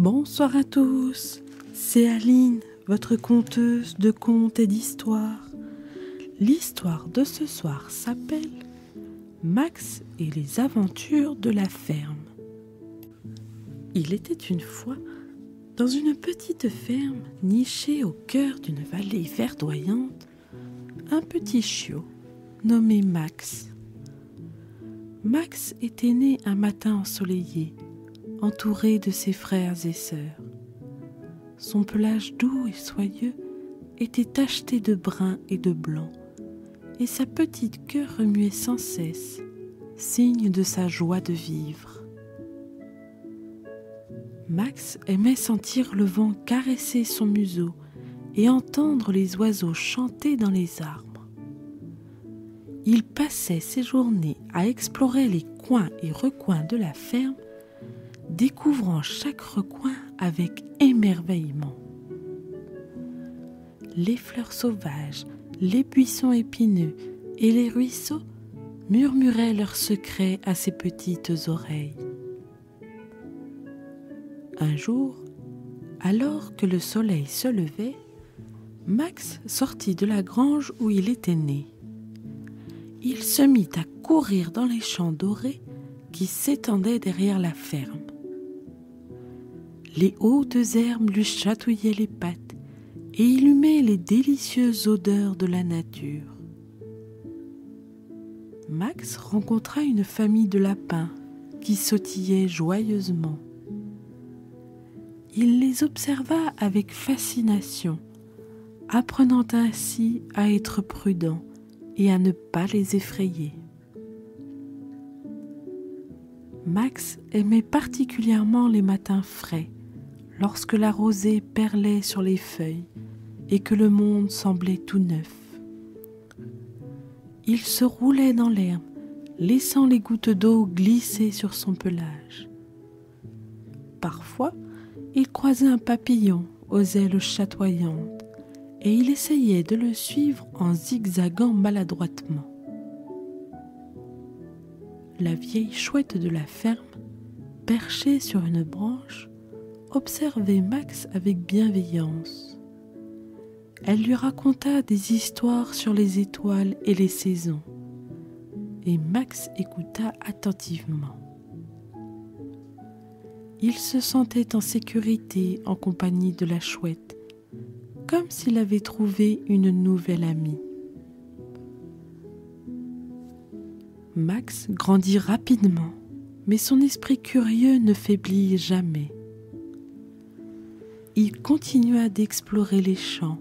Bonsoir à tous, c'est Aline, votre conteuse de contes et d'histoires. L'histoire de ce soir s'appelle Max et les aventures de la ferme. Il était une fois, dans une petite ferme nichée au cœur d'une vallée verdoyante, un petit chiot nommé Max. Max était né un matin ensoleillé, entouré de ses frères et sœurs. Son pelage doux et soyeux était tacheté de brun et de blanc, et sa petite queue remuait sans cesse, signe de sa joie de vivre. Max aimait sentir le vent caresser son museau et entendre les oiseaux chanter dans les arbres. Il passait ses journées à explorer les coins et recoins de la ferme, découvrant chaque recoin avec émerveillement. Les fleurs sauvages, les buissons épineux et les ruisseaux murmuraient leurs secrets à ses petites oreilles. Un jour, alors que le soleil se levait, Max sortit de la grange où il était né. Il se mit à courir dans les champs dorés qui s'étendaient derrière la ferme. Les hautes herbes lui chatouillaient les pattes et il humait les délicieuses odeurs de la nature. Max rencontra une famille de lapins qui sautillaient joyeusement. Il les observa avec fascination, apprenant ainsi à être prudent et à ne pas les effrayer. Max aimait particulièrement les matins frais, lorsque la rosée perlait sur les feuilles et que le monde semblait tout neuf. Il se roulait dans l'herbe, laissant les gouttes d'eau glisser sur son pelage. Parfois, il croisait un papillon aux ailes chatoyantes et il essayait de le suivre en zigzagant maladroitement. La vieille chouette de la ferme, perchée sur une branche, observait Max avec bienveillance. Elle lui raconta des histoires sur les étoiles et les saisons, et Max écouta attentivement. Il se sentait en sécurité en compagnie de la chouette, comme s'il avait trouvé une nouvelle amie. Max grandit rapidement, mais son esprit curieux ne faiblit jamais. Il continua d'explorer les champs,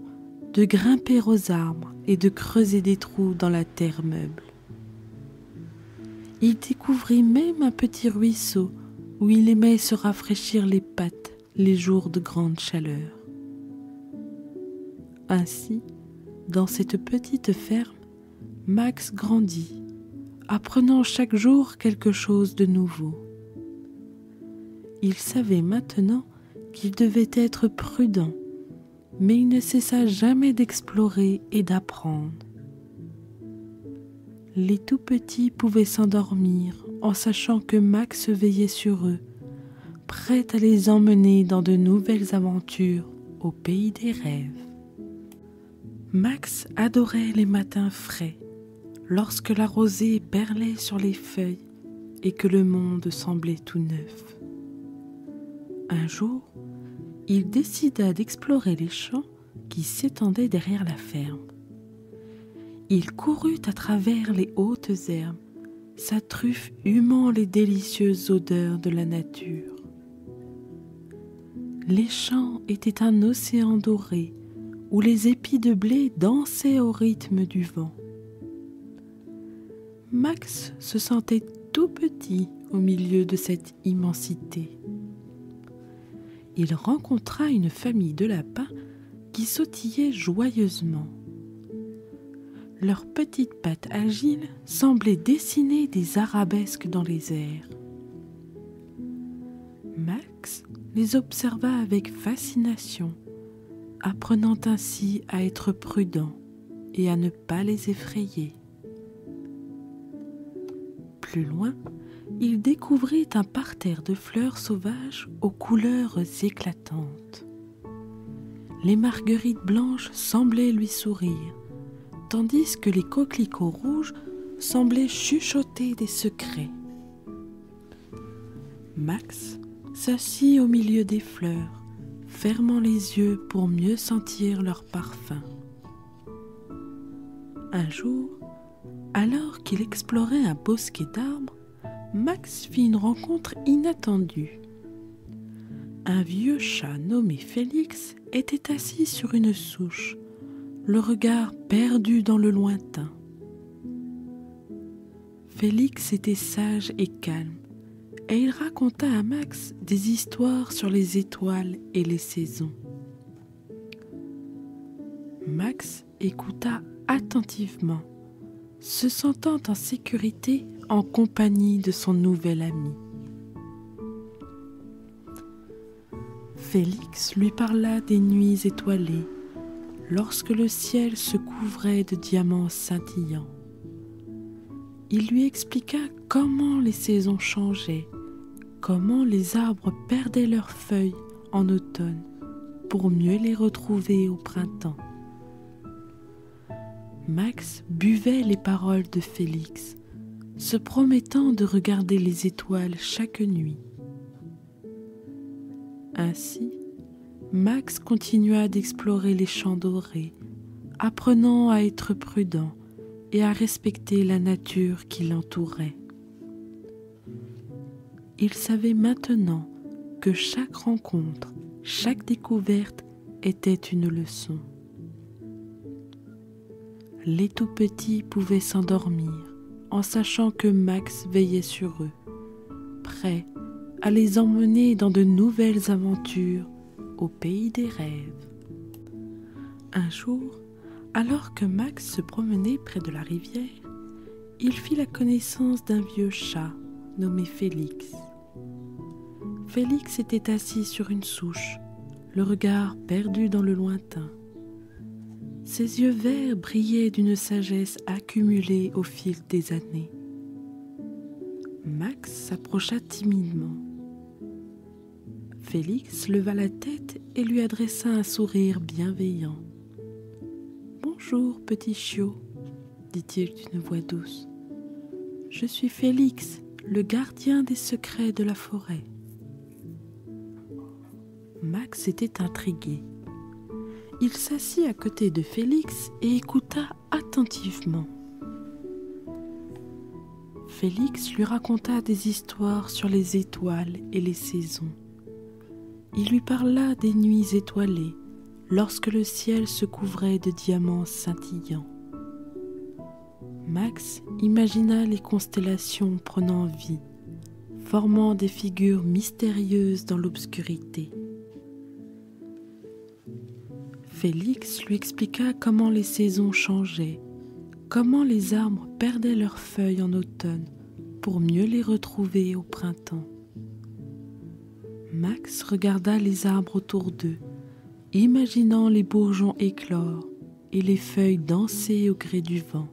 de grimper aux arbres et de creuser des trous dans la terre meuble. Il découvrit même un petit ruisseau où il aimait se rafraîchir les pattes les jours de grande chaleur. Ainsi, dans cette petite ferme, Max grandit, apprenant chaque jour quelque chose de nouveau. Il savait maintenant qu'il devait être prudent, mais il ne cessa jamais d'explorer et d'apprendre. Les tout-petits pouvaient s'endormir en sachant que Max veillait sur eux, prêt à les emmener dans de nouvelles aventures au pays des rêves. Max adorait les matins frais, lorsque la rosée perlait sur les feuilles et que le monde semblait tout neuf. Un jour, il décida d'explorer les champs qui s'étendaient derrière la ferme. Il courut à travers les hautes herbes, sa truffe humant les délicieuses odeurs de la nature. Les champs étaient un océan doré où les épis de blé dansaient au rythme du vent. Max se sentait tout petit au milieu de cette immensité. Il rencontra une famille de lapins qui sautillaient joyeusement. Leurs petites pattes agiles semblaient dessiner des arabesques dans les airs. Max les observa avec fascination, apprenant ainsi à être prudent et à ne pas les effrayer. Plus loin, il découvrit un parterre de fleurs sauvages aux couleurs éclatantes. Les marguerites blanches semblaient lui sourire, tandis que les coquelicots rouges semblaient chuchoter des secrets. Max s'assit au milieu des fleurs, fermant les yeux pour mieux sentir leur parfum. Un jour, alors qu'il explorait un bosquet d'arbres, Max fit une rencontre inattendue. Un vieux chat nommé Félix était assis sur une souche, le regard perdu dans le lointain. Félix était sage et calme, et il raconta à Max des histoires sur les étoiles et les saisons. Max écouta attentivement, se sentant en sécurité en compagnie de son nouvel ami. Félix lui parla des nuits étoilées, lorsque le ciel se couvrait de diamants scintillants. Il lui expliqua comment les saisons changeaient, comment les arbres perdaient leurs feuilles en automne pour mieux les retrouver au printemps. Max buvait les paroles de Félix, se promettant de regarder les étoiles chaque nuit. Ainsi, Max continua d'explorer les champs dorés, apprenant à être prudent et à respecter la nature qui l'entourait. Il savait maintenant que chaque rencontre, chaque découverte était une leçon. Les tout-petits pouvaient s'endormir en sachant que Max veillait sur eux, prêt à les emmener dans de nouvelles aventures au pays des rêves. Un jour, alors que Max se promenait près de la rivière, il fit la connaissance d'un vieux chat nommé Félix. Félix était assis sur une souche, le regard perdu dans le lointain. Ses yeux verts brillaient d'une sagesse accumulée au fil des années. Max s'approcha timidement. Félix leva la tête et lui adressa un sourire bienveillant. « Bonjour, petit chiot, dit-il d'une voix douce. Je suis Félix, le gardien des secrets de la forêt. » Max était intrigué. Il s'assit à côté de Félix et écouta attentivement. Félix lui raconta des histoires sur les étoiles et les saisons. Il lui parla des nuits étoilées, lorsque le ciel se couvrait de diamants scintillants. Max imagina les constellations prenant vie, formant des figures mystérieuses dans l'obscurité. Félix lui expliqua comment les saisons changeaient, comment les arbres perdaient leurs feuilles en automne pour mieux les retrouver au printemps. Max regarda les arbres autour d'eux, imaginant les bourgeons éclore et les feuilles danser au gré du vent.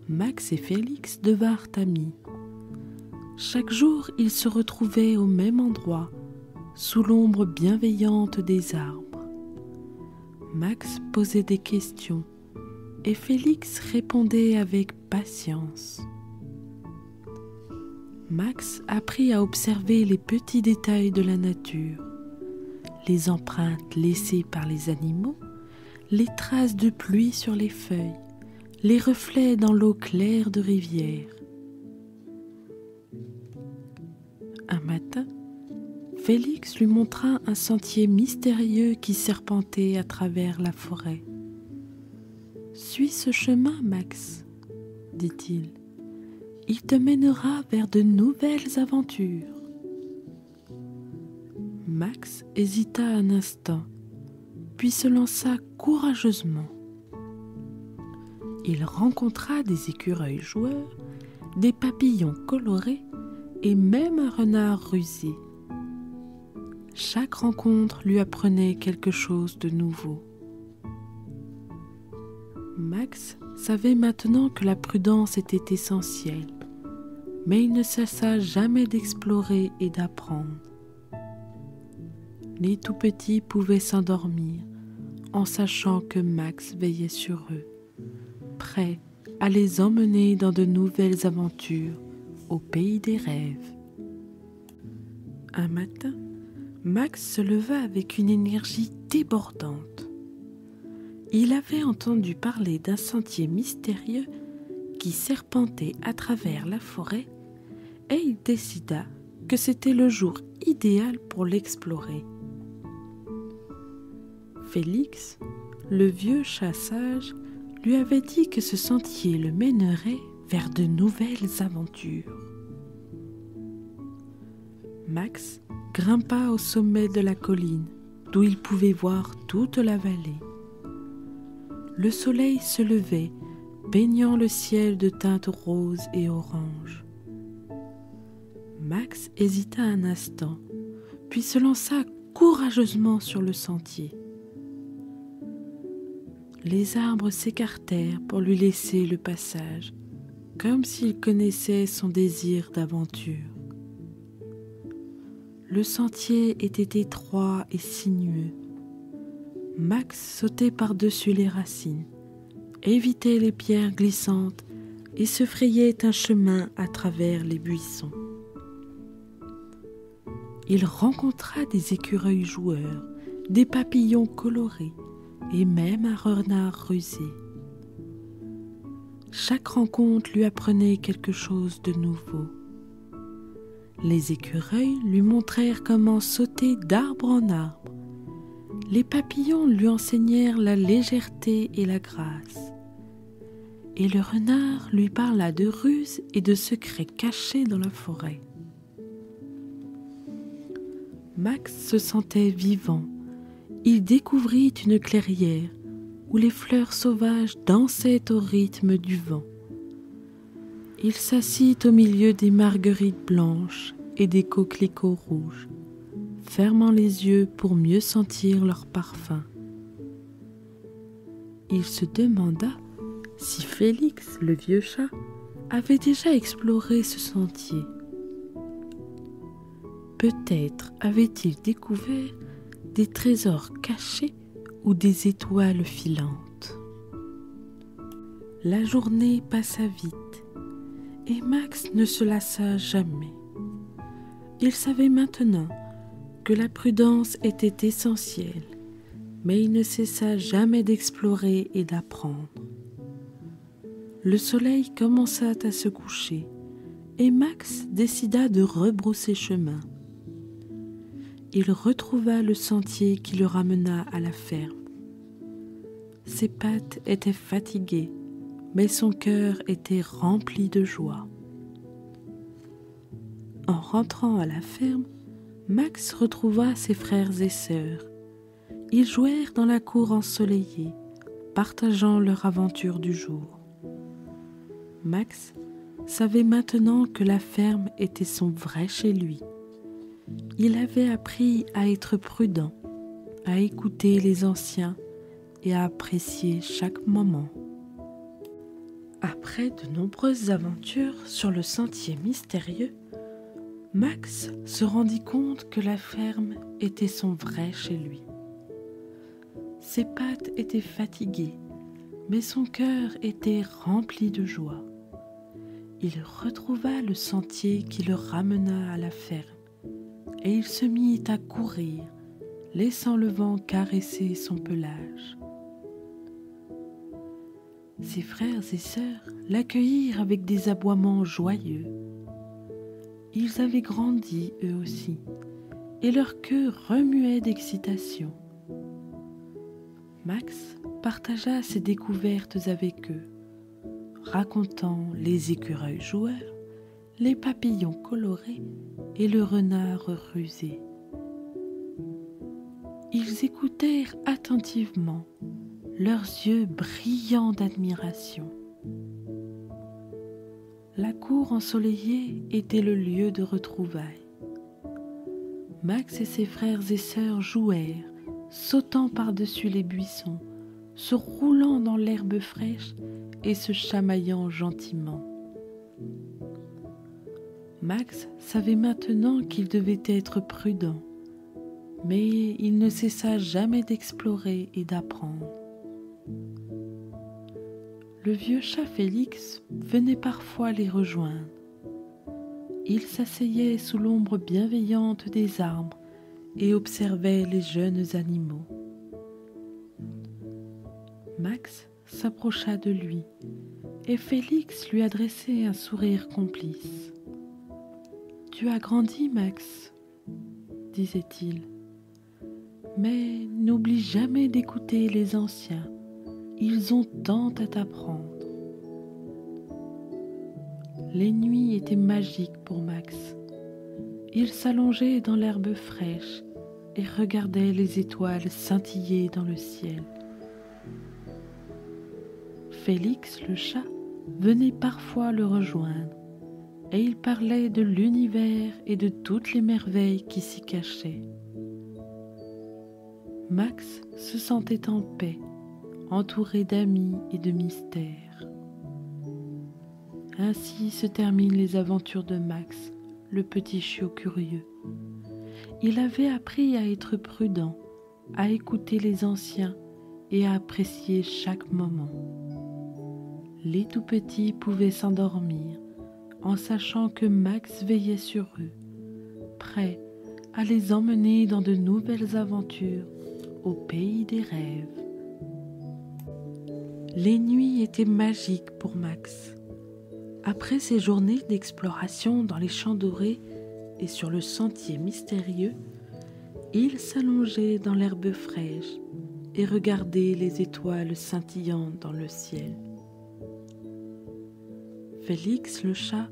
Max et Félix devinrent amis. Chaque jour, ils se retrouvaient au même endroit, sous l'ombre bienveillante des arbres. Max posait des questions et Félix répondait avec patience. Max apprit à observer les petits détails de la nature, les empreintes laissées par les animaux, les traces de pluie sur les feuilles, les reflets dans l'eau claire de rivière. Un matin, Félix lui montra un sentier mystérieux qui serpentait à travers la forêt. « Suis ce chemin, Max, » dit-il. « Il te mènera vers de nouvelles aventures. » Max hésita un instant, puis se lança courageusement. Il rencontra des écureuils joueurs, des papillons colorés et même un renard rusé. Chaque rencontre lui apprenait quelque chose de nouveau. Max savait maintenant que la prudence était essentielle, mais il ne cessa jamais d'explorer et d'apprendre. Les tout-petits pouvaient s'endormir en sachant que Max veillait sur eux, prêt à les emmener dans de nouvelles aventures au pays des rêves. Un matin, Max se leva avec une énergie débordante. Il avait entendu parler d'un sentier mystérieux qui serpentait à travers la forêt et il décida que c'était le jour idéal pour l'explorer. Félix, le vieux chat sage, lui avait dit que ce sentier le mènerait vers de nouvelles aventures. Max grimpa au sommet de la colline, d'où il pouvait voir toute la vallée. Le soleil se levait, baignant le ciel de teintes roses et oranges. Max hésita un instant, puis se lança courageusement sur le sentier. Les arbres s'écartèrent pour lui laisser le passage, comme s'ils connaissaient son désir d'aventure. Le sentier était étroit et sinueux. Max sautait par-dessus les racines, évitait les pierres glissantes et se frayait un chemin à travers les buissons. Il rencontra des écureuils joueurs, des papillons colorés et même un renard rusé. Chaque rencontre lui apprenait quelque chose de nouveau. Les écureuils lui montrèrent comment sauter d'arbre en arbre. Les papillons lui enseignèrent la légèreté et la grâce. Et le renard lui parla de ruses et de secrets cachés dans la forêt. Max se sentait vivant. Il découvrit une clairière où les fleurs sauvages dansaient au rythme du vent. Il s'assit au milieu des marguerites blanches et des coquelicots rouges, fermant les yeux pour mieux sentir leur parfum. Il se demanda si Félix, le vieux chat, avait déjà exploré ce sentier. Peut-être avait-il découvert des trésors cachés ou des étoiles filantes. La journée passa vite et Max ne se lassa jamais. Il savait maintenant que la prudence était essentielle, mais il ne cessa jamais d'explorer et d'apprendre. Le soleil commença à se coucher et Max décida de rebrousser chemin. Il retrouva le sentier qui le ramena à la ferme. Ses pattes étaient fatiguées, mais son cœur était rempli de joie. En rentrant à la ferme, Max retrouva ses frères et sœurs. Ils jouèrent dans la cour ensoleillée, partageant leur aventure du jour. Max savait maintenant que la ferme était son vrai chez lui. Il avait appris à être prudent, à écouter les anciens et à apprécier chaque moment. Après de nombreuses aventures sur le sentier mystérieux, Max se rendit compte que la ferme était son vrai chez lui. Ses pattes étaient fatiguées, mais son cœur était rempli de joie. Il retrouva le sentier qui le ramena à la ferme, et il se mit à courir, laissant le vent caresser son pelage. Ses frères et sœurs l'accueillirent avec des aboiements joyeux. Ils avaient grandi eux aussi, et leur queue remuait d'excitation. Max partagea ses découvertes avec eux, racontant les écureuils joueurs, les papillons colorés et le renard rusé. Ils écoutèrent attentivement, leurs yeux brillants d'admiration. La cour ensoleillée était le lieu de retrouvailles. Max et ses frères et sœurs jouèrent, sautant par-dessus les buissons, se roulant dans l'herbe fraîche et se chamaillant gentiment. Max savait maintenant qu'il devait être prudent, mais il ne cessa jamais d'explorer et d'apprendre. Le vieux chat Félix venait parfois les rejoindre. Il s'asseyait sous l'ombre bienveillante des arbres et observait les jeunes animaux. Max s'approcha de lui et Félix lui adressait un sourire complice. « Tu as grandi, Max, » disait-il, « mais n'oublie jamais d'écouter les anciens. Ils ont tant à t'apprendre. » Les nuits étaient magiques pour Max. Il s'allongeait dans l'herbe fraîche et regardait les étoiles scintiller dans le ciel. Félix le chat venait parfois le rejoindre et il parlait de l'univers et de toutes les merveilles qui s'y cachaient. Max se sentait en paix, entouré d'amis et de mystères. Ainsi se terminent les aventures de Max, le petit chiot curieux. Il avait appris à être prudent, à écouter les anciens et à apprécier chaque moment. Les tout-petits pouvaient s'endormir en sachant que Max veillait sur eux, prêt à les emmener dans de nouvelles aventures au pays des rêves. Les nuits étaient magiques pour Max. Après ces journées d'exploration dans les champs dorés et sur le sentier mystérieux, il s'allongeait dans l'herbe fraîche et regardait les étoiles scintillantes dans le ciel. Félix le chat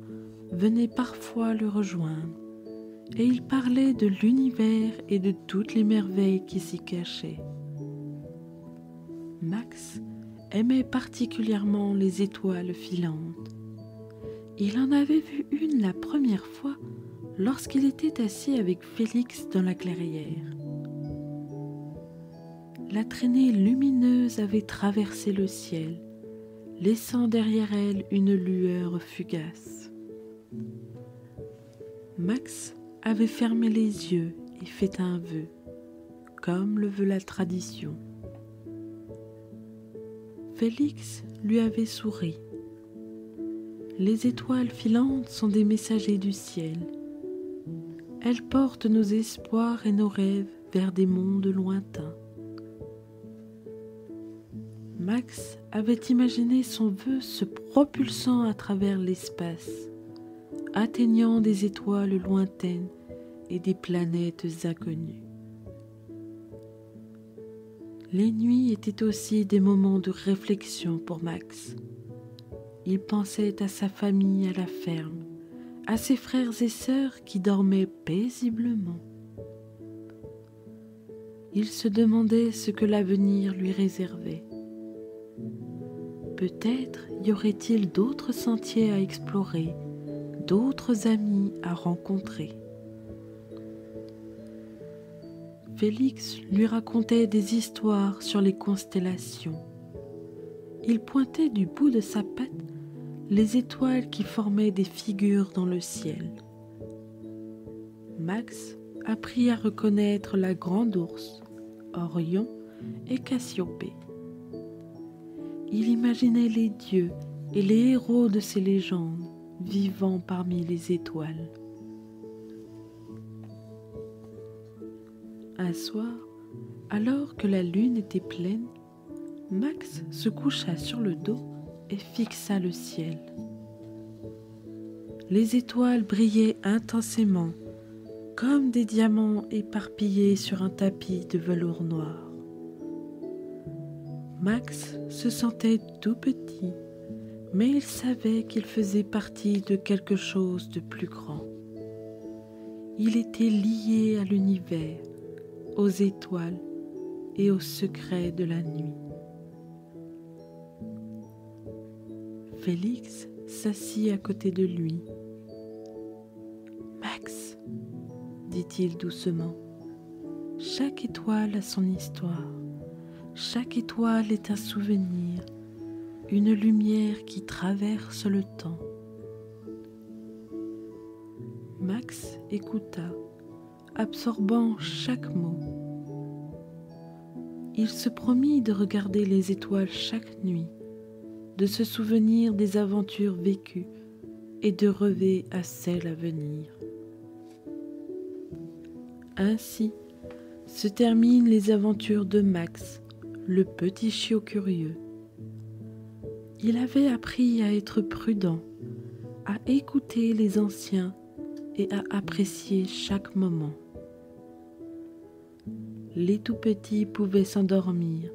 venait parfois le rejoindre et il parlait de l'univers et de toutes les merveilles qui s'y cachaient. Max aimait particulièrement les étoiles filantes. Il en avait vu une la première fois lorsqu'il était assis avec Félix dans la clairière. La traînée lumineuse avait traversé le ciel, laissant derrière elle une lueur fugace. Max avait fermé les yeux et fait un vœu, comme le veut la tradition. Félix lui avait souri. Les étoiles filantes sont des messagers du ciel. Elles portent nos espoirs et nos rêves vers des mondes lointains. Max avait imaginé son vœu se propulsant à travers l'espace, atteignant des étoiles lointaines et des planètes inconnues. Les nuits étaient aussi des moments de réflexion pour Max. Il pensait à sa famille à la ferme, à ses frères et sœurs qui dormaient paisiblement. Il se demandait ce que l'avenir lui réservait. Peut-être y aurait-il d'autres sentiers à explorer, d'autres amis à rencontrer. Félix lui racontait des histoires sur les constellations. Il pointait du bout de sa patte les étoiles qui formaient des figures dans le ciel. Max apprit à reconnaître la Grande Ourse, Orion et Cassiopée. Il imaginait les dieux et les héros de ces légendes vivant parmi les étoiles. Un soir, alors que la lune était pleine, Max se coucha sur le dos et fixa le ciel. Les étoiles brillaient intensément, comme des diamants éparpillés sur un tapis de velours noir. Max se sentait tout petit, mais il savait qu'il faisait partie de quelque chose de plus grand. Il était lié à l'univers, aux étoiles et aux secrets de la nuit. Félix s'assit à côté de lui. « Max, dit-il doucement, chaque étoile a son histoire. Chaque étoile est un souvenir, une lumière qui traverse le temps. Max écouta, absorbant chaque mot. Il se promit de regarder les étoiles chaque nuit, de se souvenir des aventures vécues et de rêver à celles à venir. Ainsi se terminent les aventures de Max, le petit chiot curieux. Il avait appris à être prudent, à écouter les anciens et à apprécier chaque moment. Les tout-petits pouvaient s'endormir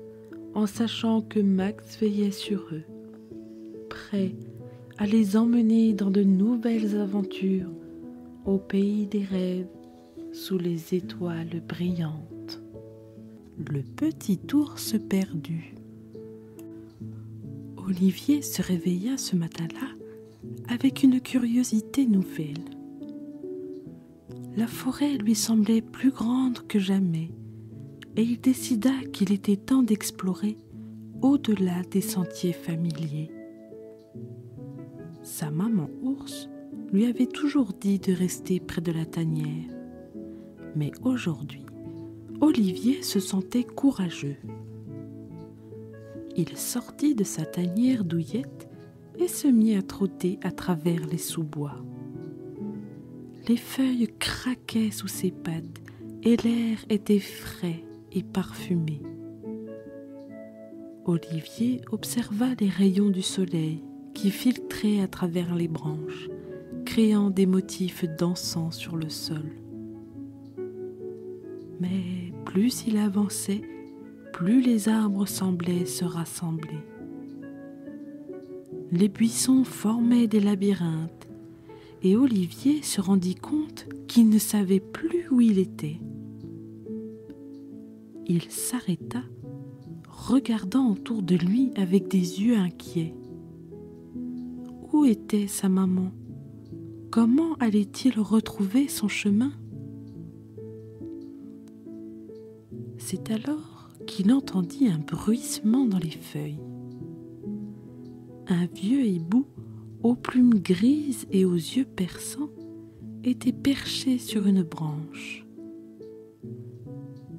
en sachant que Max veillait sur eux, prêt à les emmener dans de nouvelles aventures au pays des rêves sous les étoiles brillantes. Le petit ours perdu. Olivier se réveilla ce matin-là avec une curiosité nouvelle. La forêt lui semblait plus grande que jamais et il décida qu'il était temps d'explorer au-delà des sentiers familiers. Sa maman ours lui avait toujours dit de rester près de la tanière, mais aujourd'hui, Olivier se sentait courageux. Il sortit de sa tanière douillette et se mit à trotter à travers les sous-bois. Les feuilles craquaient sous ses pattes et l'air était frais et parfumé. Olivier observa les rayons du soleil qui filtraient à travers les branches, créant des motifs dansants sur le sol. Mais plus il avançait, plus les arbres semblaient se rassembler. Les buissons formaient des labyrinthes et Olivier se rendit compte qu'il ne savait plus où il était. Il s'arrêta, regardant autour de lui avec des yeux inquiets. Où était sa maman? Comment allait-il retrouver son chemin? C'est alors qu'il entendit un bruissement dans les feuilles. Un vieux hibou aux plumes grises et aux yeux perçants était perché sur une branche.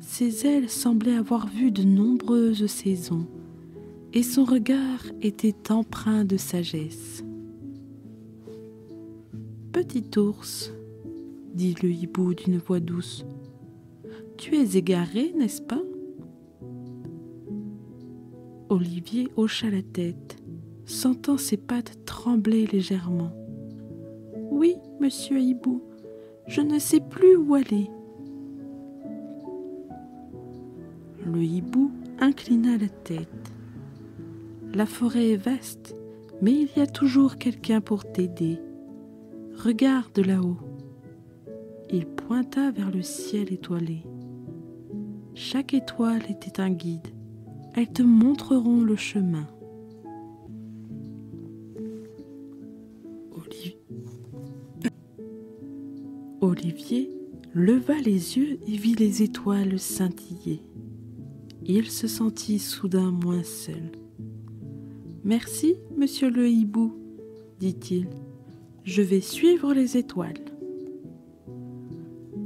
Ses ailes semblaient avoir vu de nombreuses saisons et son regard était empreint de sagesse. « Petit ours, dit le hibou d'une voix douce, tu es égaré, n'est-ce pas ?» Olivier hocha la tête, sentant ses pattes trembler légèrement. « Oui, monsieur hibou, je ne sais plus où aller. » Le hibou inclina la tête. « La forêt est vaste, mais il y a toujours quelqu'un pour t'aider. Regarde là-haut. » Il pointa vers le ciel étoilé. Chaque étoile était un guide. Elles te montreront le chemin. Olivier leva les yeux et vit les étoiles scintiller. Il se sentit soudain moins seul. « Merci, monsieur le hibou, dit-il. Je vais suivre les étoiles. »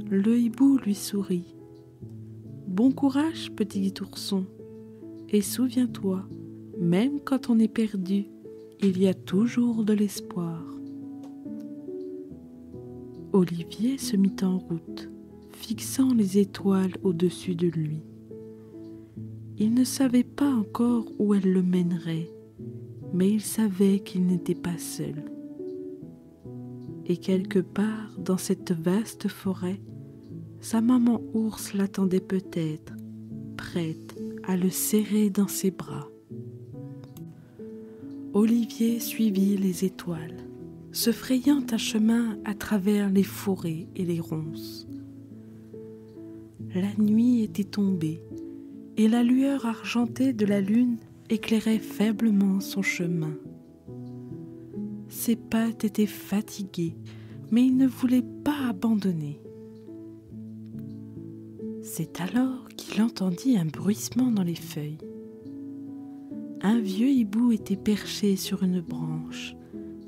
Le hibou lui sourit. « Bon courage, petit ourson. Et souviens-toi, même quand on est perdu, il y a toujours de l'espoir. » Olivier se mit en route, fixant les étoiles au-dessus de lui. Il ne savait pas encore où elles le mèneraient, mais il savait qu'il n'était pas seul. Et quelque part dans cette vaste forêt, sa maman ours l'attendait peut-être, prête à le serrer dans ses bras. Olivier suivit les étoiles, se frayant un chemin à travers les forêts et les ronces. La nuit était tombée et la lueur argentée de la lune éclairait faiblement son chemin. Ses pattes étaient fatiguées, mais il ne voulait pas abandonner. C'est alors qu'il entendit un bruissement dans les feuilles. Un vieux hibou était perché sur une branche,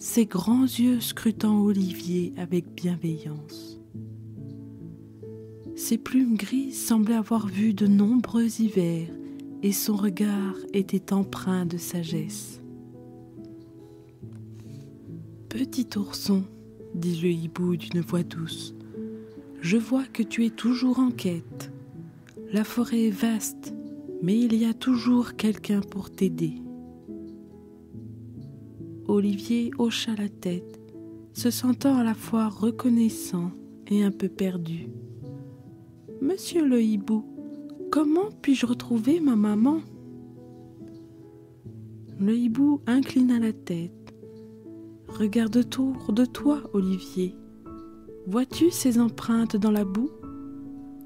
ses grands yeux scrutant Olivier avec bienveillance. Ses plumes grises semblaient avoir vu de nombreux hivers et son regard était empreint de sagesse. « Petit ourson, dit le hibou d'une voix douce, je vois que tu es toujours en quête. La forêt est vaste, mais il y a toujours quelqu'un pour t'aider. » Olivier hocha la tête, se sentant à la fois reconnaissant et un peu perdu. « Monsieur le hibou, comment puis-je retrouver ma maman ?» Le hibou inclina la tête. « Regarde autour de toi, Olivier. Vois-tu ces empreintes dans la boue ?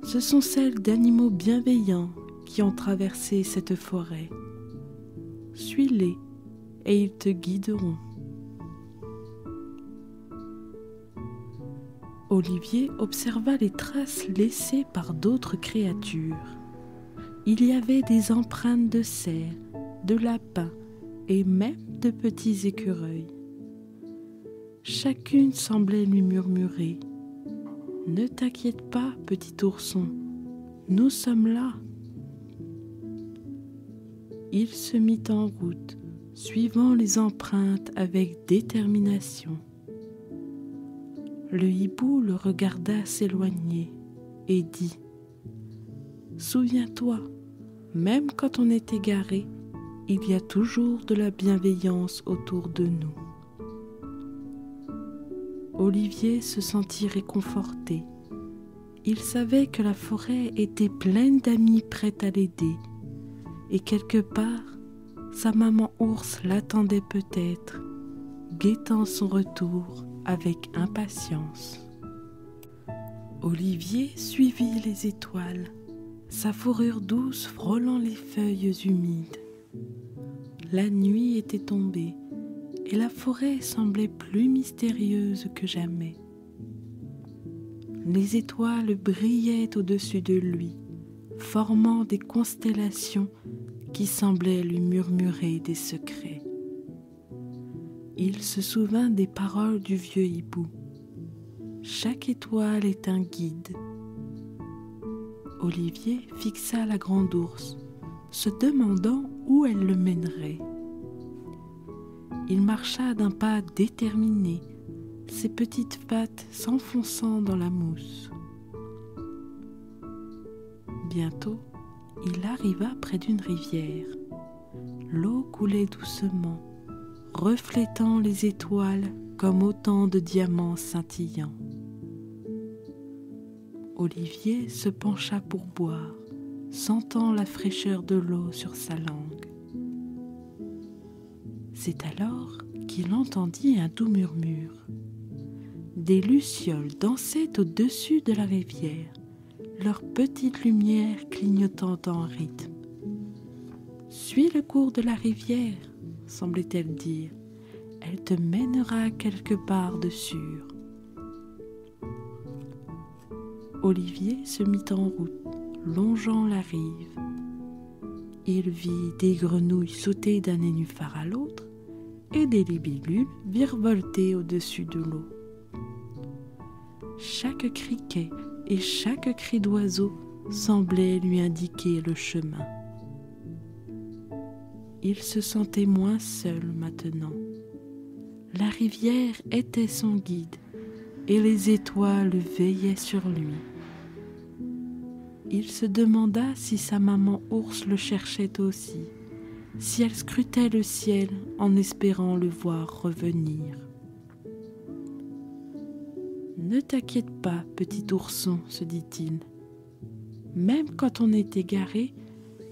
Ce sont celles d'animaux bienveillants qui ont traversé cette forêt. Suis-les et ils te guideront. » Olivier observa les traces laissées par d'autres créatures. Il y avait des empreintes de cerfs, de lapins et même de petits écureuils. Chacune semblait lui murmurer « Ne t'inquiète pas, petit ourson, nous sommes là. » Il se mit en route, suivant les empreintes avec détermination. Le hibou le regarda s'éloigner et dit « Souviens-toi, même quand on est égaré, il y a toujours de la bienveillance autour de nous. » Olivier se sentit réconforté. Il savait que la forêt était pleine d'amis prêts à l'aider, et quelque part, sa maman ours l'attendait peut-être, guettant son retour avec impatience. Olivier suivit les étoiles, sa fourrure douce frôlant les feuilles humides. La nuit était tombée et la forêt semblait plus mystérieuse que jamais. Les étoiles brillaient au-dessus de lui, formant des constellations qui semblaient lui murmurer des secrets. Il se souvint des paroles du vieux hibou. Chaque étoile est un guide. Olivier fixa la grande ours, se demandant où elle le mènerait. Il marcha d'un pas déterminé, ses petites pattes s'enfonçant dans la mousse. Bientôt, il arriva près d'une rivière. L'eau coulait doucement, reflétant les étoiles comme autant de diamants scintillants. Olivier se pencha pour boire, sentant la fraîcheur de l'eau sur sa langue. C'est alors qu'il entendit un doux murmure. Des lucioles dansaient au-dessus de la rivière, leurs petites lumières clignotant en rythme. « Suis le cours de la rivière, » semblait-elle dire. « Elle te mènera quelque part de sûr. » Olivier se mit en route, longeant la rive. Il vit des grenouilles sauter d'un nénuphar à l'autre et des libellules virevolter au-dessus de l'eau. Chaque criquet et chaque cri d'oiseau semblait lui indiquer le chemin. Il se sentait moins seul maintenant. La rivière était son guide et les étoiles veillaient sur lui. Il se demanda si sa maman ours le cherchait aussi, si elle scrutait le ciel en espérant le voir revenir. « Ne t'inquiète pas, petit ourson, se dit-il. Même quand on est égaré,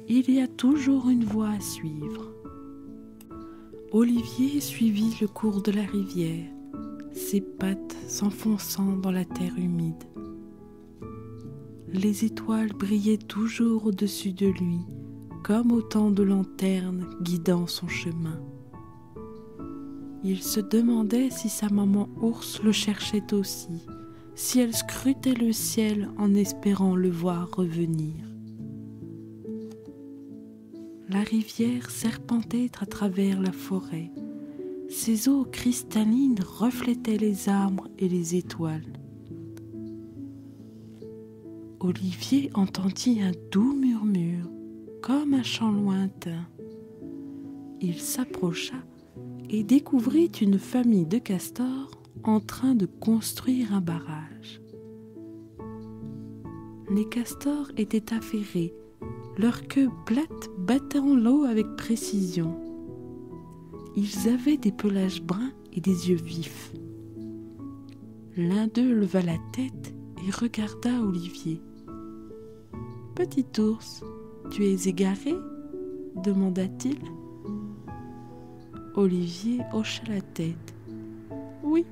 il y a toujours une voie à suivre. » Olivier suivit le cours de la rivière, ses pattes s'enfonçant dans la terre humide. Les étoiles brillaient toujours au-dessus de lui, comme autant de lanternes guidant son chemin. Il se demandait si sa maman ours le cherchait aussi, si elle scrutait le ciel en espérant le voir revenir. La rivière serpentait à travers la forêt, Ses eaux cristallines reflétaient les arbres et les étoiles. Olivier entendit un doux murmure, comme un chant lointain. Il s'approcha et découvrit une famille de castors en train de construire un barrage. Les castors étaient affairés, leur queue plate battant l'eau avec précision. Ils avaient des pelages bruns et des yeux vifs. L'un d'eux leva la tête et regarda Olivier. « Petit ours, tu es égaré ?» demanda-t-il. Olivier hocha la tête. « Oui,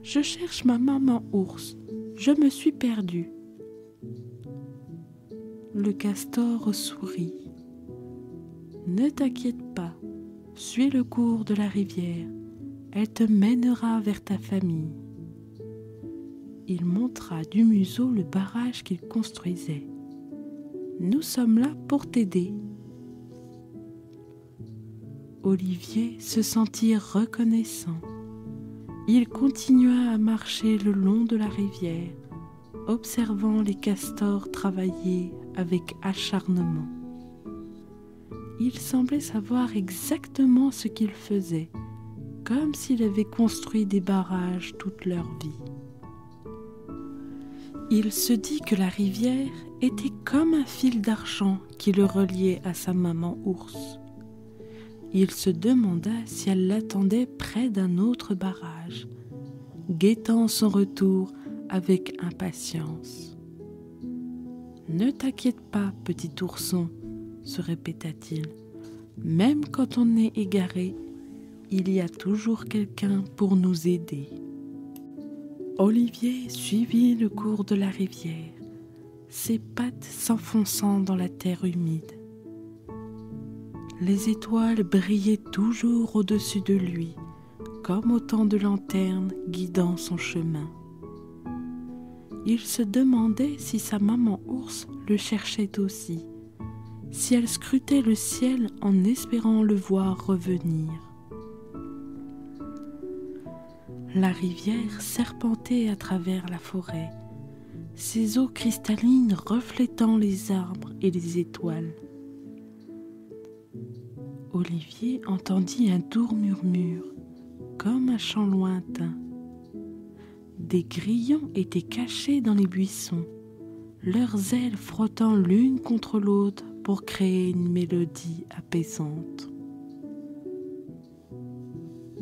je cherche ma maman ours. Je me suis perdu. » Le castor sourit. « Ne t'inquiète pas, suis le cours de la rivière. Elle te mènera vers ta famille. » Il montra du museau le barrage qu'il construisait. « Nous sommes là pour t'aider. » Olivier se sentit reconnaissant. Il continua à marcher le long de la rivière, observant les castors travailler avec acharnement. Il semblait savoir exactement ce qu'ils faisaient, comme s'il avait construit des barrages toute leur vie. Il se dit que la rivière était comme un fil d'argent qui le reliait à sa maman ours. Il se demanda si elle l'attendait près d'un autre barrage, guettant son retour avec impatience. « Ne t'inquiète pas, petit ourson, » se répéta-t-il. « Même quand on est égaré, il y a toujours quelqu'un pour nous aider. » Olivier suivit le cours de la rivière, ses pattes s'enfonçant dans la terre humide. Les étoiles brillaient toujours au-dessus de lui, comme autant de lanternes guidant son chemin. Il se demandait si sa maman ours le cherchait aussi, si elle scrutait le ciel en espérant le voir revenir. La rivière serpentait à travers la forêt, ses eaux cristallines reflétant les arbres et les étoiles. Olivier entendit un doux murmure, comme un chant lointain. Des grillons étaient cachés dans les buissons, leurs ailes frottant l'une contre l'autre pour créer une mélodie apaisante.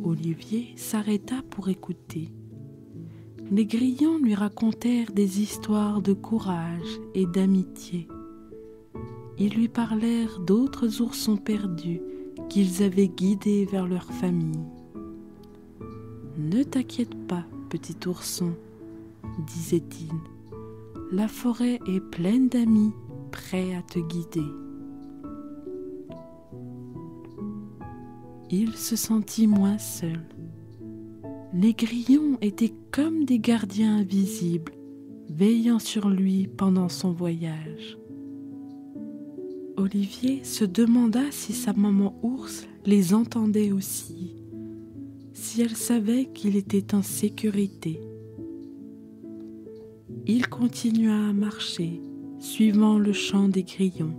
Olivier s'arrêta pour écouter. Les grillons lui racontèrent des histoires de courage et d'amitié. Ils lui parlèrent d'autres oursons perdus qu'ils avaient guidés vers leur famille. « Ne t'inquiète pas, petit ourson, » disait-il. « La forêt est pleine d'amis prêts à te guider. » Il se sentit moins seul. Les grillons étaient comme des gardiens invisibles, veillant sur lui pendant son voyage. Olivier se demanda si sa maman ours les entendait aussi, si elle savait qu'il était en sécurité. Il continua à marcher, suivant le chant des grillons.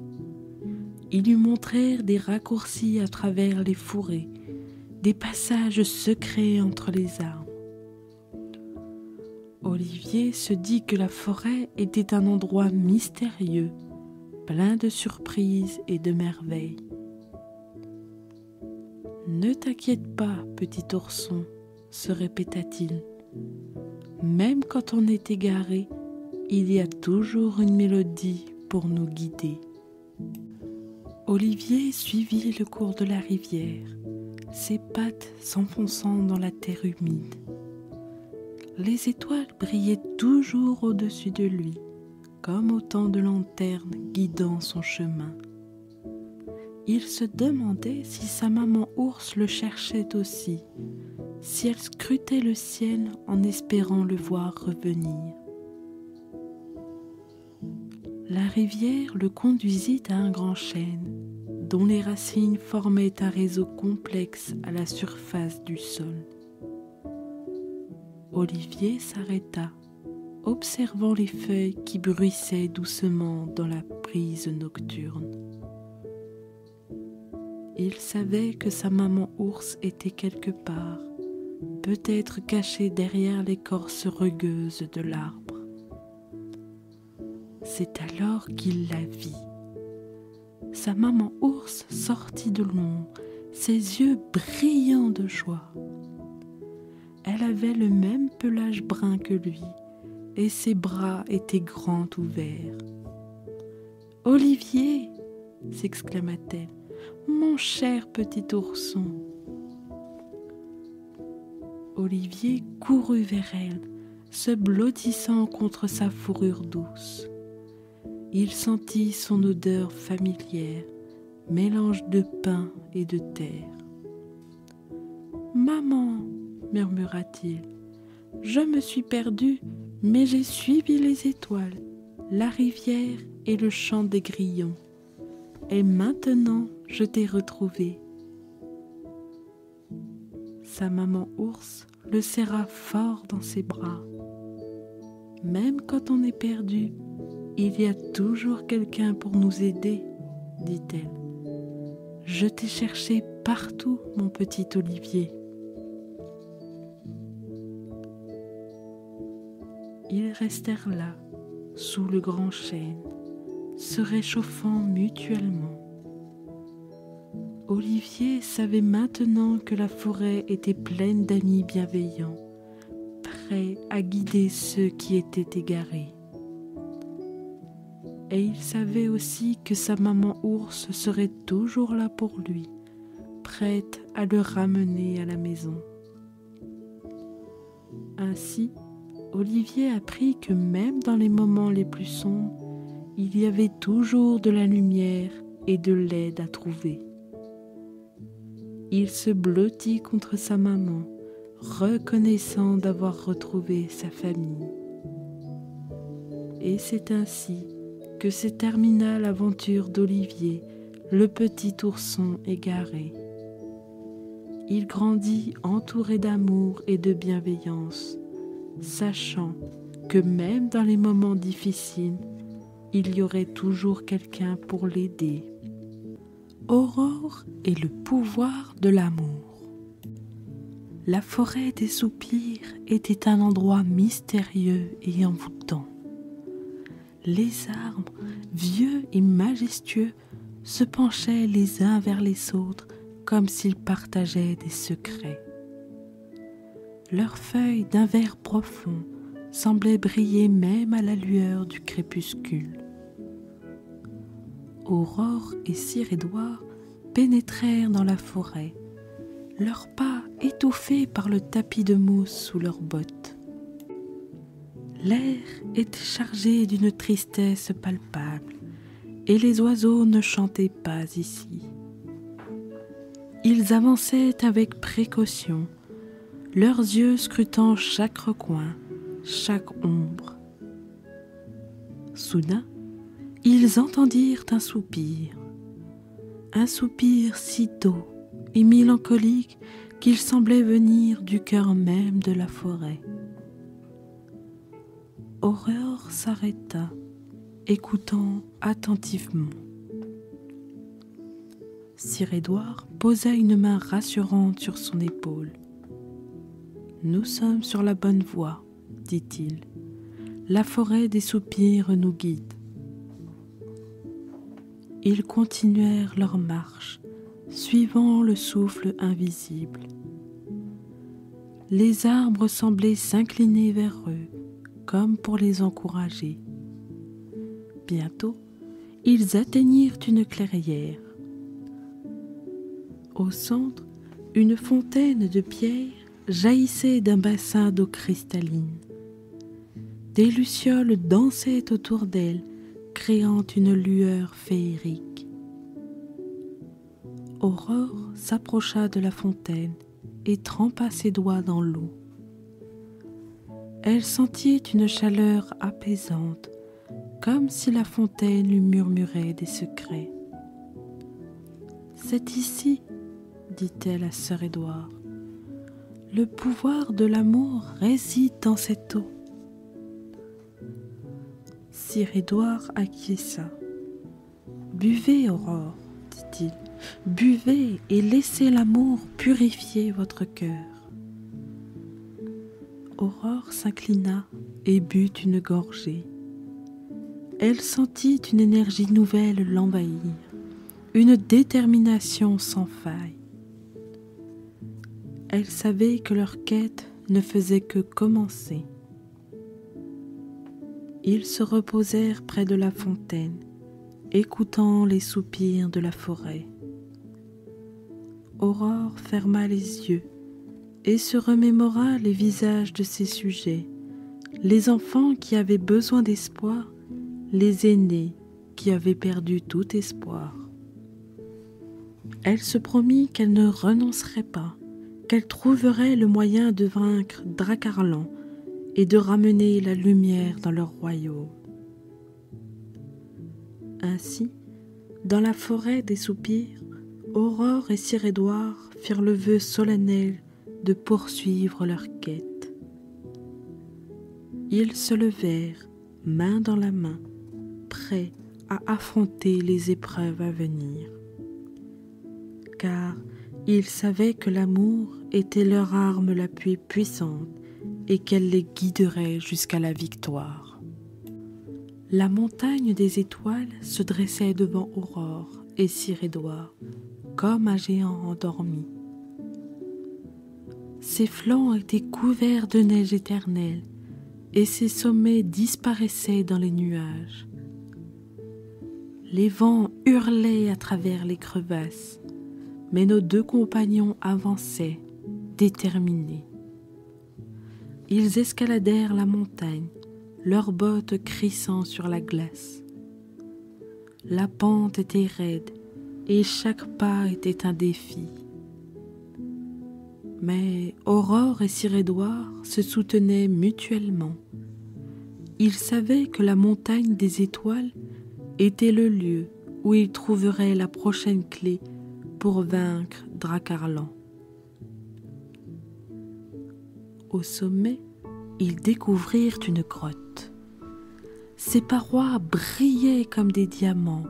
Ils lui montrèrent des raccourcis à travers les fourrés, des passages secrets entre les arbres. Olivier se dit que la forêt était un endroit mystérieux, plein de surprises et de merveilles. « Ne t'inquiète pas, petit ourson, » se répéta-t-il. « Même quand on est égaré, il y a toujours une mélodie pour nous guider. » Olivier suivit le cours de la rivière, ses pattes s'enfonçant dans la terre humide. Les étoiles brillaient toujours au-dessus de lui, comme autant de lanternes guidant son chemin. Il se demandait si sa maman ours le cherchait aussi, si elle scrutait le ciel en espérant le voir revenir. La rivière le conduisit à un grand chêne, dont les racines formaient un réseau complexe à la surface du sol. Olivier s'arrêta, observant les feuilles qui bruissaient doucement dans la brise nocturne. Il savait que sa maman ours était quelque part, peut-être cachée derrière l'écorce rugueuse de l'arbre. C'est alors qu'il la vit. Sa maman ours sortit de l'ombre, ses yeux brillants de joie. Elle avait le même pelage brun que lui, et ses bras étaient grands ouverts. « Olivier !» s'exclama-t-elle. « Mon cher petit ourson !» Olivier courut vers elle, se blottissant contre sa fourrure douce. Il sentit son odeur familière, mélange de pain et de terre. « Maman !» murmura-t-il, « je me suis perdu, mais j'ai suivi les étoiles, la rivière et le chant des grillons. Et maintenant, je t'ai retrouvé. » Sa maman ours le serra fort dans ses bras. « Même quand on est perdu, il y a toujours quelqu'un pour nous aider, » dit-elle. « Je t'ai cherché partout, mon petit Olivier. » Ils restèrent là, sous le grand chêne, se réchauffant mutuellement. Olivier savait maintenant que la forêt était pleine d'amis bienveillants, prêts à guider ceux qui étaient égarés. Et il savait aussi que sa maman ours serait toujours là pour lui, prête à le ramener à la maison. Ainsi, Olivier apprit que même dans les moments les plus sombres, il y avait toujours de la lumière et de l'aide à trouver. Il se blottit contre sa maman, reconnaissant d'avoir retrouvé sa famille. Et c'est ainsi que se termina l'aventure d'Olivier, le petit ourson égaré. Il grandit entouré d'amour et de bienveillance, sachant que même dans les moments difficiles, il y aurait toujours quelqu'un pour l'aider. Aurore et le pouvoir de l'amour. La forêt des soupirs était un endroit mystérieux et envoûtant. Les arbres, vieux et majestueux, se penchaient les uns vers les autres comme s'ils partageaient des secrets. Leurs feuilles d'un vert profond semblaient briller même à la lueur du crépuscule. Aurore et Sir-Édouard pénétrèrent dans la forêt, leurs pas étouffés par le tapis de mousse sous leurs bottes. L'air était chargé d'une tristesse palpable, et les oiseaux ne chantaient pas ici. Ils avançaient avec précaution, leurs yeux scrutant chaque recoin, chaque ombre. Soudain, ils entendirent un soupir si doux et mélancolique qu'il semblait venir du cœur même de la forêt. Aurore s'arrêta, écoutant attentivement. Sir-Édouard posa une main rassurante sur son épaule. « Nous sommes sur la bonne voie, » dit-il. « La forêt des soupirs nous guide. » Ils continuèrent leur marche, suivant le souffle invisible. Les arbres semblaient s'incliner vers eux, comme pour les encourager. Bientôt, ils atteignirent une clairière. Au centre, une fontaine de pierre jaillissait d'un bassin d'eau cristalline. Des lucioles dansaient autour d'elle, créant une lueur féerique. Aurore s'approcha de la fontaine et trempa ses doigts dans l'eau. Elle sentit une chaleur apaisante, comme si la fontaine lui murmurait des secrets. C'est ici, dit-elle à sœur Édouard. Le pouvoir de l'amour réside dans cette eau. Sir Édouard acquiesça. Buvez, Aurore, dit-il, buvez et laissez l'amour purifier votre cœur. Aurore s'inclina et but une gorgée. Elle sentit une énergie nouvelle l'envahir, une détermination sans faille. Elle savait que leur quête ne faisait que commencer. Ils se reposèrent près de la fontaine, écoutant les soupirs de la forêt. Aurore ferma les yeux et se remémora les visages de ses sujets, les enfants qui avaient besoin d'espoir, les aînés qui avaient perdu tout espoir. Elle se promit qu'elle ne renoncerait pas, qu'elle trouverait le moyen de vaincre Dracarlan et de ramener la lumière dans leur royaume. Ainsi, dans la forêt des soupirs, Aurore et Sir Édouard firent le vœu solennel de poursuivre leur quête. Ils se levèrent, main dans la main, prêts à affronter les épreuves à venir. Car ils savaient que l'amour était leur arme la plus puissante et qu'elle les guiderait jusqu'à la victoire. La montagne des étoiles se dressait devant Aurore et Sir Édouard, comme un géant endormi. Ses flancs étaient couverts de neige éternelle et ses sommets disparaissaient dans les nuages. Les vents hurlaient à travers les crevasses, mais nos deux compagnons avançaient, déterminés. Ils escaladèrent la montagne, leurs bottes crissant sur la glace. La pente était raide et chaque pas était un défi. Mais Aurore et Sir Édouard se soutenaient mutuellement. Ils savaient que la montagne des étoiles était le lieu où ils trouveraient la prochaine clé pour vaincre Dracarlan. Au sommet, ils découvrirent une grotte. Ses parois brillaient comme des diamants,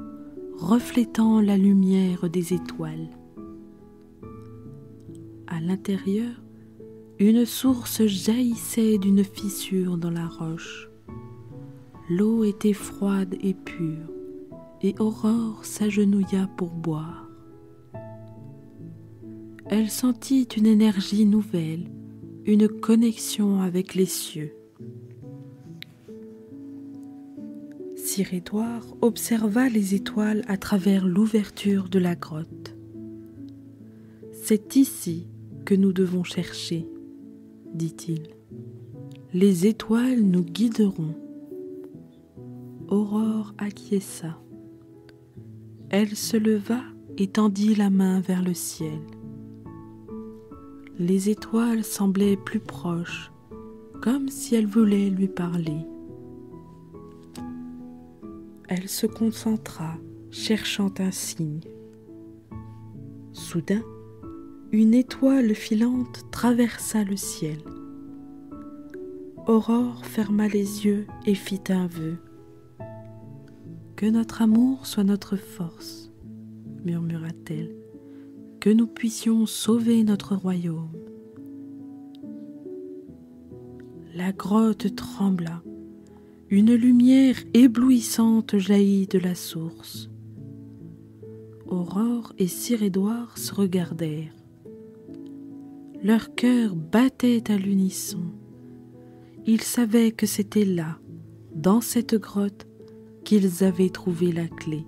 reflétant la lumière des étoiles. À l'intérieur, une source jaillissait d'une fissure dans la roche. L'eau était froide et pure, et Aurore s'agenouilla pour boire. Elle sentit une énergie nouvelle, une connexion avec les cieux. Sir Édouard observa les étoiles à travers l'ouverture de la grotte. « C'est ici que nous devons chercher, » dit-il. « Les étoiles nous guideront. » Aurore acquiesça. Elle se leva et tendit la main vers le ciel. Les étoiles semblaient plus proches, comme si elles voulaient lui parler. Elle se concentra, cherchant un signe. Soudain, une étoile filante traversa le ciel. Aurore ferma les yeux et fit un vœu. « Que notre amour soit notre force, » murmura-t-elle. « Que nous puissions sauver notre royaume. » La grotte trembla. Une lumière éblouissante jaillit de la source. Aurore et Sir Édouard se regardèrent. Leur cœur battait à l'unisson. Ils savaient que c'était là, dans cette grotte, qu'ils avaient trouvé la clé.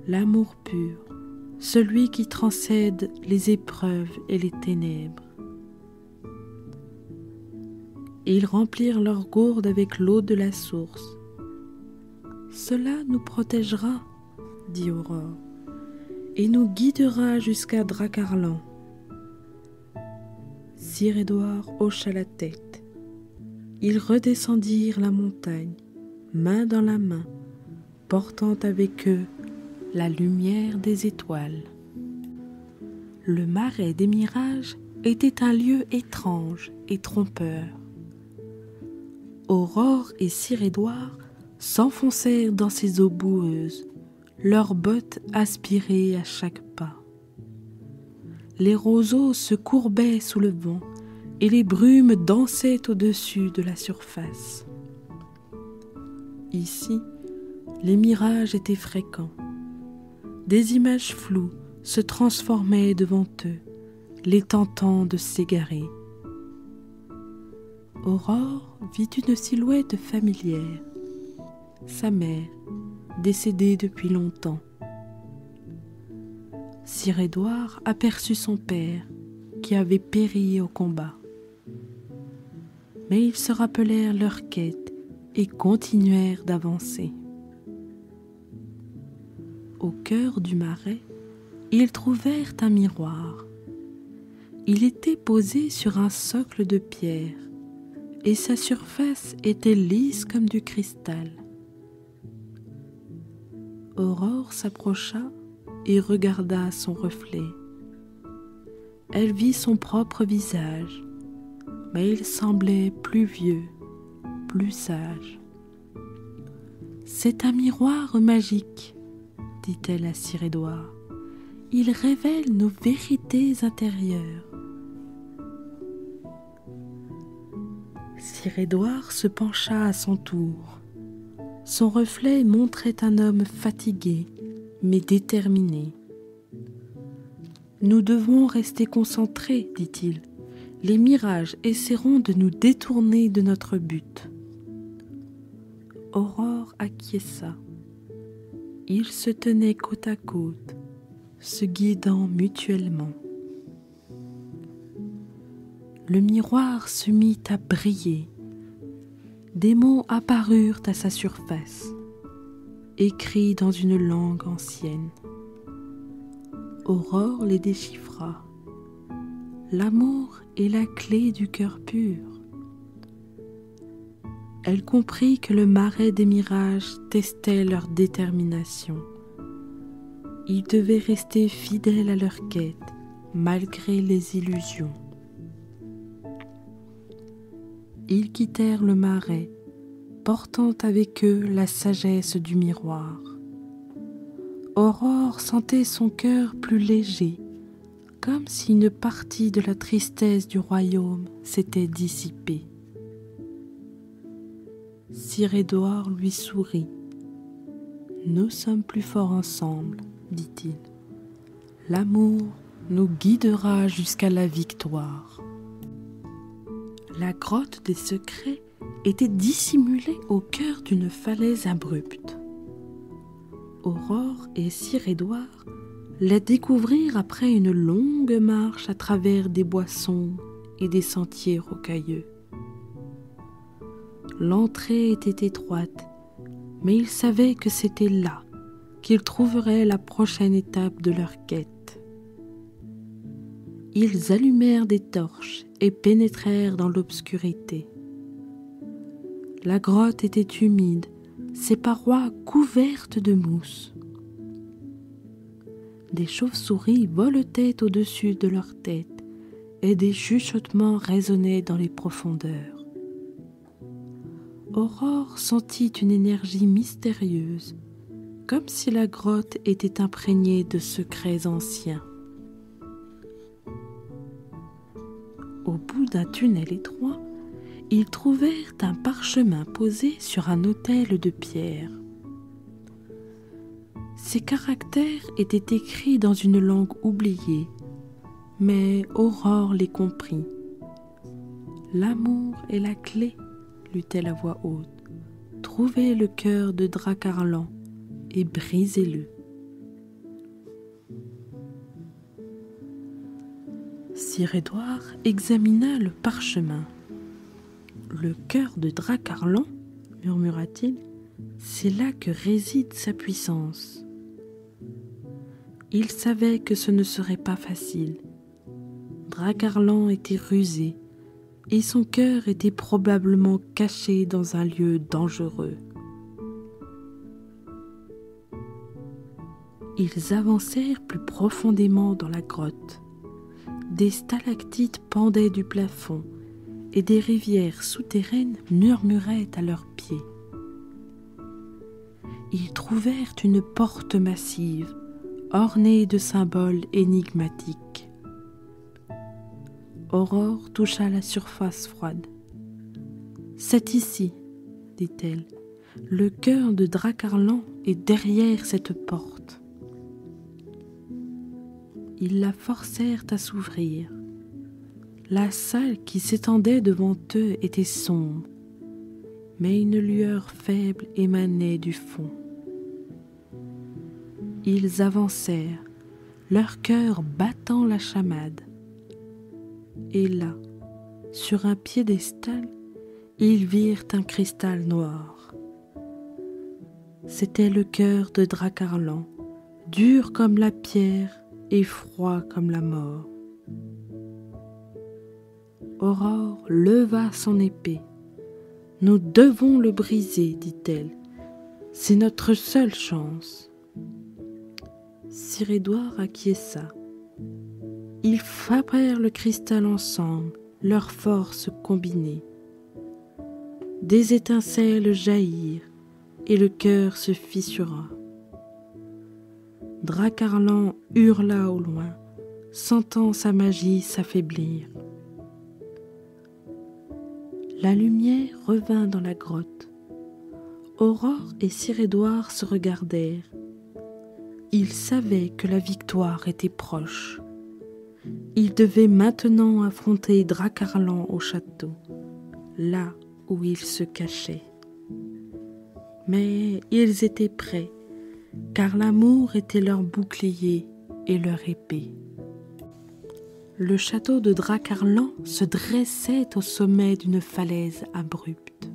L'amour pur, celui qui transcède les épreuves et les ténèbres. Ils remplirent leurs gourdes avec l'eau de la source. « Cela nous protégera, » dit Aurore, « et nous guidera jusqu'à Dracarlan. » Sir Édouard hocha la tête. Ils redescendirent la montagne, main dans la main, portant avec eux la lumière des étoiles. Le marais des mirages était un lieu étrange et trompeur. Aurore et Sir-Édouard s'enfoncèrent dans ces eaux boueuses, leurs bottes aspirées à chaque pas. Les roseaux se courbaient sous le vent et les brumes dansaient au-dessus de la surface. Ici, les mirages étaient fréquents. Des images floues se transformaient devant eux, les tentant de s'égarer. Aurore vit une silhouette familière, sa mère, décédée depuis longtemps. Sir-Édouard aperçut son père, qui avait péri au combat. Mais ils se rappelèrent leur quête et continuèrent d'avancer. Au cœur du marais, ils trouvèrent un miroir. Il était posé sur un socle de pierre et sa surface était lisse comme du cristal. Aurore s'approcha et regarda son reflet. Elle vit son propre visage, mais il semblait plus vieux, plus sage. « C'est un miroir magique, » dit-elle à Sir-Édouard. « Il révèle nos vérités intérieures. » Sir-Édouard se pencha à son tour. Son reflet montrait un homme fatigué, mais déterminé. « Nous devons rester concentrés, dit-il. Les mirages essaieront de nous détourner de notre but. » Aurore acquiesça. Ils se tenaient côte à côte, se guidant mutuellement. Le miroir se mit à briller. Des mots apparurent à sa surface, écrits dans une langue ancienne. Aurore les déchiffra. L'amour est la clé du cœur pur. Elle comprit que le marais des mirages testait leur détermination. Ils devaient rester fidèles à leur quête, malgré les illusions. Ils quittèrent le marais, portant avec eux la sagesse du miroir. Aurore sentait son cœur plus léger, comme si une partie de la tristesse du royaume s'était dissipée. Sir-Édouard lui sourit. « Nous sommes plus forts ensemble, dit-il. L'amour nous guidera jusqu'à la victoire. » La grotte des secrets était dissimulée au cœur d'une falaise abrupte. Aurore et Sir-Édouard la découvrirent après une longue marche à travers des bois sombres et des sentiers rocailleux. L'entrée était étroite, mais ils savaient que c'était là qu'ils trouveraient la prochaine étape de leur quête. Ils allumèrent des torches et pénétrèrent dans l'obscurité. La grotte était humide, ses parois couvertes de mousse. Des chauves-souris voletaient au-dessus de leur tête et des chuchotements résonnaient dans les profondeurs. Aurore sentit une énergie mystérieuse, comme si la grotte était imprégnée de secrets anciens. Au bout d'un tunnel étroit, ils trouvèrent un parchemin posé sur un autel de pierre. Ces caractères étaient écrits dans une langue oubliée, mais Aurore les comprit. « L'amour est la clé, » lut-elle à voix haute. « Trouvez le cœur de Dracarlan et brisez-le. » Sir-Édouard examina le parchemin. « Le cœur de Dracarlan, murmura-t-il, c'est là que réside sa puissance. » Il savait que ce ne serait pas facile. Dracarlan était rusé et son cœur était probablement caché dans un lieu dangereux. Ils avancèrent plus profondément dans la grotte. Des stalactites pendaient du plafond et des rivières souterraines murmuraient à leurs pieds. Ils trouvèrent une porte massive, ornée de symboles énigmatiques. Aurore toucha la surface froide. « C'est ici, dit-elle. Le cœur de Dracarlan est derrière cette porte. » Ils la forcèrent à s'ouvrir. La salle qui s'étendait devant eux était sombre, mais une lueur faible émanait du fond. Ils avancèrent, leur cœur battant la chamade. Et là, sur un piédestal, ils virent un cristal noir. C'était le cœur de Dracarlan, dur comme la pierre et froid comme la mort. Aurore leva son épée. « Nous devons le briser, dit-elle. C'est notre seule chance. » Sir-Édouard acquiesça. Ils frappèrent le cristal ensemble, leurs forces combinées. Des étincelles jaillirent et le cœur se fissura. Dracarlan hurla au loin, sentant sa magie s'affaiblir. La lumière revint dans la grotte. Aurore et Sir-Édouard se regardèrent. Ils savaient que la victoire était proche. Ils devaient maintenant affronter Dracarlan au château, là où il se cachait. Mais ils étaient prêts, car l'amour était leur bouclier et leur épée. Le château de Dracarlan se dressait au sommet d'une falaise abrupte.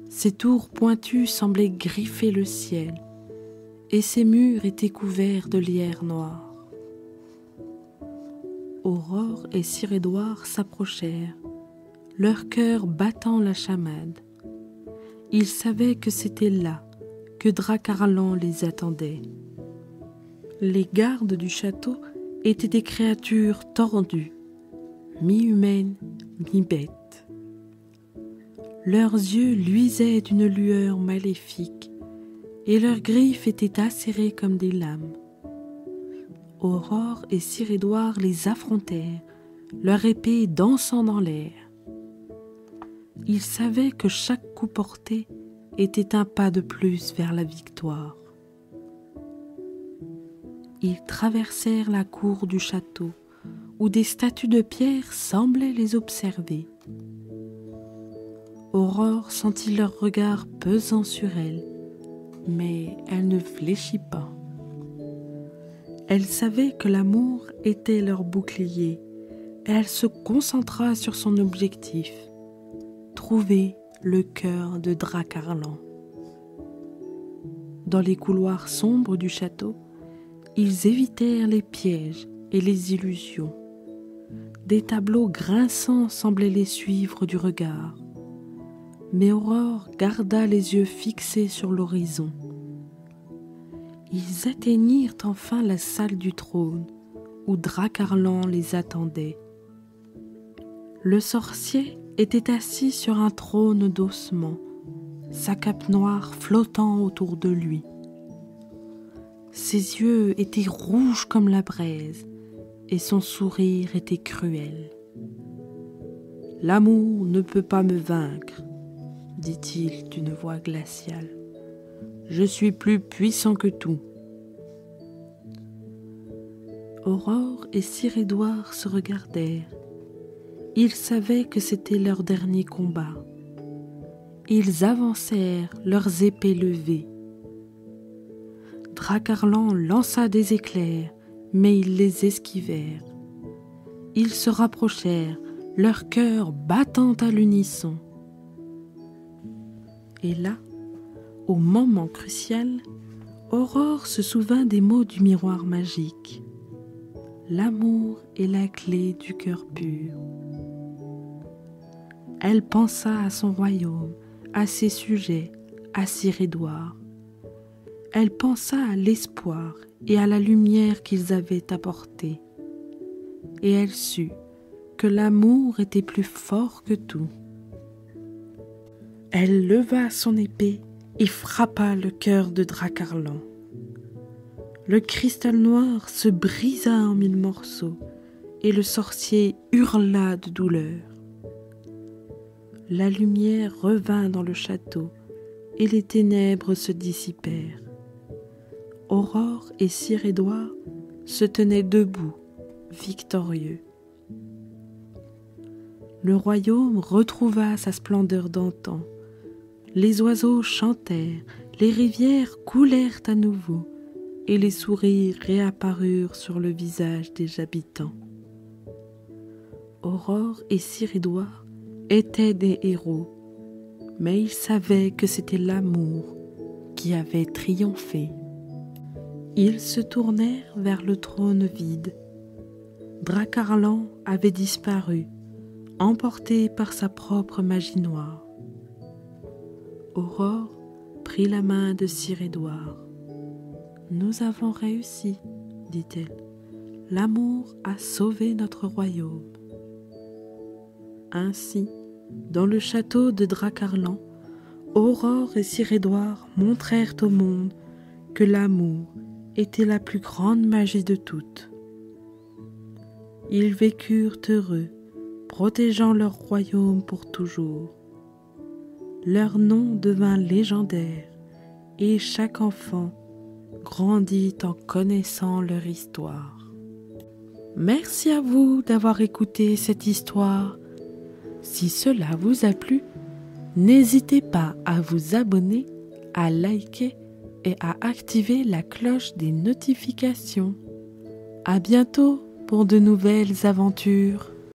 Ses tours pointues semblaient griffer le ciel, et ses murs étaient couverts de lierre noir. Aurore et Sir-Édouard s'approchèrent, leur cœur battant la chamade. Ils savaient que c'était là que Dracarlan les attendait. Les gardes du château étaient des créatures tordues, mi-humaines, mi-bêtes. Leurs yeux luisaient d'une lueur maléfique et leurs griffes étaient acérées comme des lames. Aurore et Sir-Édouard les affrontèrent, leur épée dansant dans l'air. Ils savaient que chaque coup porté était un pas de plus vers la victoire. Ils traversèrent la cour du château, où des statues de pierre semblaient les observer. Aurore sentit leur regard pesant sur elle, mais elle ne fléchit pas. Elle savait que l'amour était leur bouclier, et elle se concentra sur son objectif, trouver le cœur de Dracarlan. Dans les couloirs sombres du château, ils évitèrent les pièges et les illusions. Des tableaux grinçants semblaient les suivre du regard. Mais Aurore garda les yeux fixés sur l'horizon. Ils atteignirent enfin la salle du trône, où Dracarlan les attendait. Le sorcier était assis sur un trône d'ossements, sa cape noire flottant autour de lui. Ses yeux étaient rouges comme la braise, et son sourire était cruel. « L'amour ne peut pas me vaincre, » dit-il d'une voix glaciale. « Je suis plus puissant que tout. » Aurore et Sir-Édouard se regardèrent. Ils savaient que c'était leur dernier combat. Ils avancèrent, leurs épées levées. Dracarlan lança des éclairs, mais ils les esquivèrent. Ils se rapprochèrent, leur cœur battant à l'unisson. Et là, au moment crucial, Aurore se souvint des mots du miroir magique. L'amour est la clé du cœur pur. Elle pensa à son royaume, à ses sujets, à Sir-Édouard. Elle pensa à l'espoir et à la lumière qu'ils avaient apportée, et elle sut que l'amour était plus fort que tout. Elle leva son épée et frappa le cœur de Dracarlan. Le cristal noir se brisa en 1000 morceaux et le sorcier hurla de douleur. La lumière revint dans le château et les ténèbres se dissipèrent. Aurore et Sir Édouard se tenaient debout, victorieux. Le royaume retrouva sa splendeur d'antan. Les oiseaux chantèrent, les rivières coulèrent à nouveau, et les sourires réapparurent sur le visage des habitants. Aurore et Sir Édouard étaient des héros, mais ils savaient que c'était l'amour qui avait triomphé. Ils se tournèrent vers le trône vide. Dracarlan avait disparu, emporté par sa propre magie noire. Aurore prit la main de Sir Édouard. « Nous avons réussi, dit-elle. L'amour a sauvé notre royaume. » Ainsi, dans le château de Dracarlan, Aurore et Sir Édouard montrèrent au monde que l'amour était la plus grande magie de toutes. Ils vécurent heureux, protégeant leur royaume pour toujours. Leur nom devint légendaire et chaque enfant grandit en connaissant leur histoire. Merci à vous d'avoir écouté cette histoire. Si cela vous a plu, n'hésitez pas à vous abonner, à liker et à activer la cloche des notifications. À bientôt pour de nouvelles aventures.